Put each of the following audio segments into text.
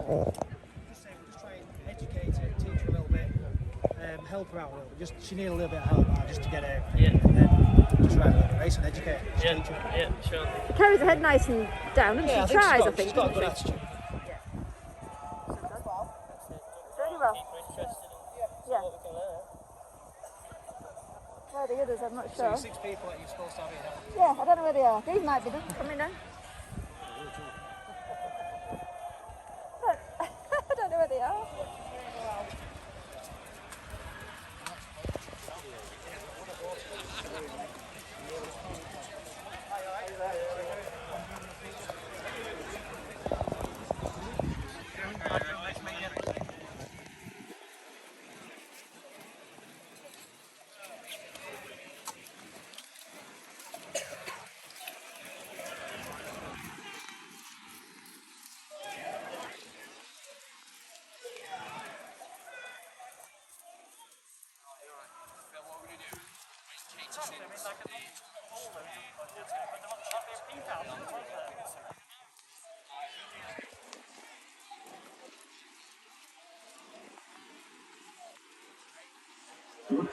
Just say we'll just try and educate her, teach her a little bit, help her out a little bit. She needs a little bit of help now just to get her. Yeah. And then just ride a little race and educate her. Yeah, yeah, sure. She carries her head nice and down, and she tries, I think. She's got a good attitude. Yeah. Very well. Keep her interested and see Yeah. what we can learn. Where are the others? I'm not So sure. 6 people that you're supposed to have here now. Yeah, I don't know where they are. These might be them coming in. I don't know where they are.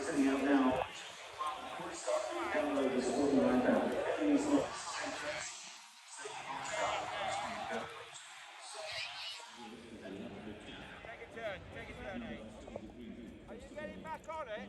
Setting out now. Download this all right now. Take a turn, eh? Are you getting back on it?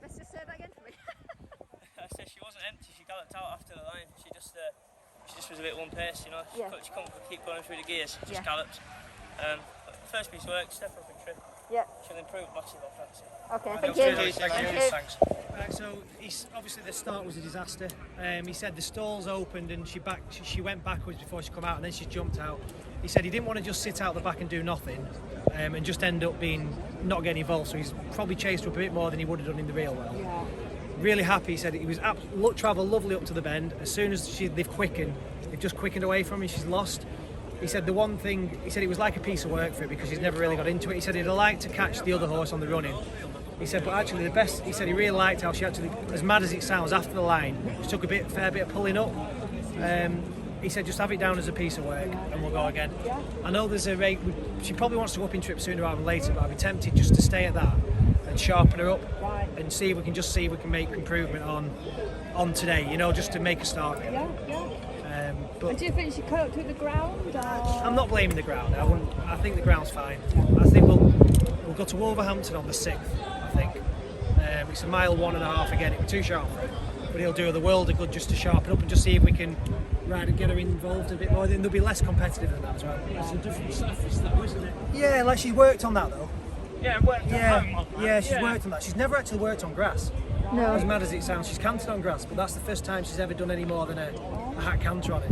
Let's just say that again for me. I said she wasn't empty, she galloped out after the line. She just was a bit one pace, you know. Yeah. She couldn't keep going through the gears, she just Yeah. galloped. But the first piece of work, step up and trip. Yeah. She'll improve massively, I fancy. Okay, Thank thank you. you. Thank you. Thanks. Right, so obviously the start was a disaster. He said the stalls opened and she went backwards before she come out, and then she jumped out. He said he didn't want to just sit out the back and do nothing, and just end up not getting involved. So he's probably chased her up a bit more than he would have done in the real world. Yeah. Really happy. He said he was travelled lovely up to the bend. As soon as they've just quickened away from me. She's lost. He said the one thing, he said it was like a piece of work for her because he's never really got into it. He said he'd like to catch the other horse on the running. He said, but actually he said he really liked how she actually, as mad as it sounds, after the line, she took a fair bit of pulling up. He said just have it down as a piece of work and we'll go again. I know there's a rate, she probably wants to go up in trip sooner rather than later, but I'd be tempted just to stay at that and sharpen her up and see if we can make improvement on today, you know, just to make a start. Yeah, yeah. But And do you think she coped with the ground? I'm not blaming the ground. I think the ground's fine. I think we'll go to Wolverhampton on the 6th. I think it's a mile 1.5 again. It was too sharp for her, but he'll do her the world of good just to sharpen up and just see if we can ride and get her involved a bit more. Then they'll be less competitive than that as well. It's a different surface though, isn't it? Yeah, like she worked on that though. Yeah, worked at home on that. Yeah, she's worked on that. She's never actually worked on grass. No. As mad as it sounds, she's canted on grass, but that's the first time she's ever done any more than a hat canter on it.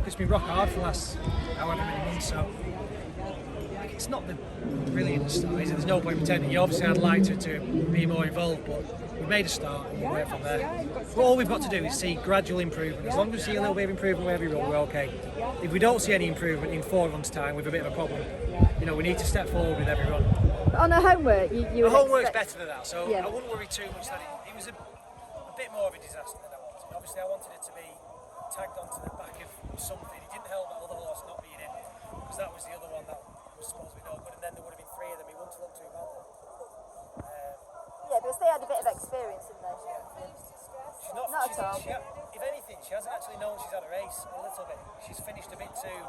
It's been rock hard for the last however many months, so it's not the brilliant start, is it? There's no point pretending. You obviously I'd like her to be more involved, but we've made a start and we'll work from there. But all we've got to do is see gradual improvement. As long as we see a little bit of improvement with every run, we're okay. If we don't see any improvement in 4 runs' time, we've a bit of a problem. You know, we need to step forward with every run. But on her homework, you The would homework's expect... better than that, so Yeah. I wouldn't worry too much that it was a bit more of a disaster than I wanted. Obviously, I wanted it to be tagged onto the back of something. It didn't help that other horse not being in, because that was the other one that was supposed to be no good, and then there would have been 3 of them. He wouldn't have looked too bad. Yeah, because they had a bit of experience in there. She's not Not at all. If anything, she hasn't actually known she's had a race a little bit. She's finished a bit too,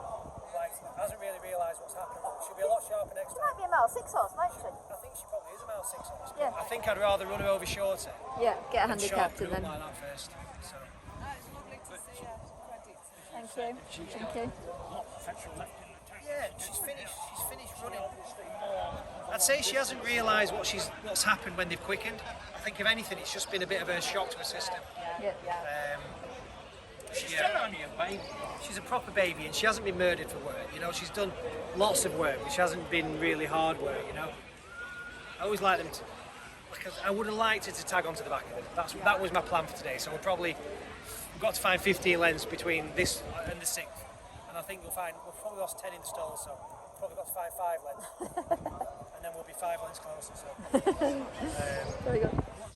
hasn't really realised what's happened. She'll be a lot sharper next She time. might be a mile 6 horse, might she? I think she probably is a mile 6 horse. Yeah. I think I'd rather run her over shorter Yeah, get a and handicapped sharpen and her then... up like that first. So. Thank you. Thank you. Yeah, she's finished running. I'd say she hasn't realised what's happened when they've quickened. I think if anything, it's just been a bit of a shock to her system. Yeah. She's still only a baby. She's a proper baby, and she hasn't been murdered for work. You know, she's done lots of work, which hasn't been really hard work. You know, I always like them to. Because I would have liked her to tag onto the back of it. That was my plan for today. So we've got to find 15 lengths between this and the 6th, and I think we've probably lost 10 in the stall, so we've probably got to find 5 lengths, and then we'll be 5 lengths closer. So. Very good.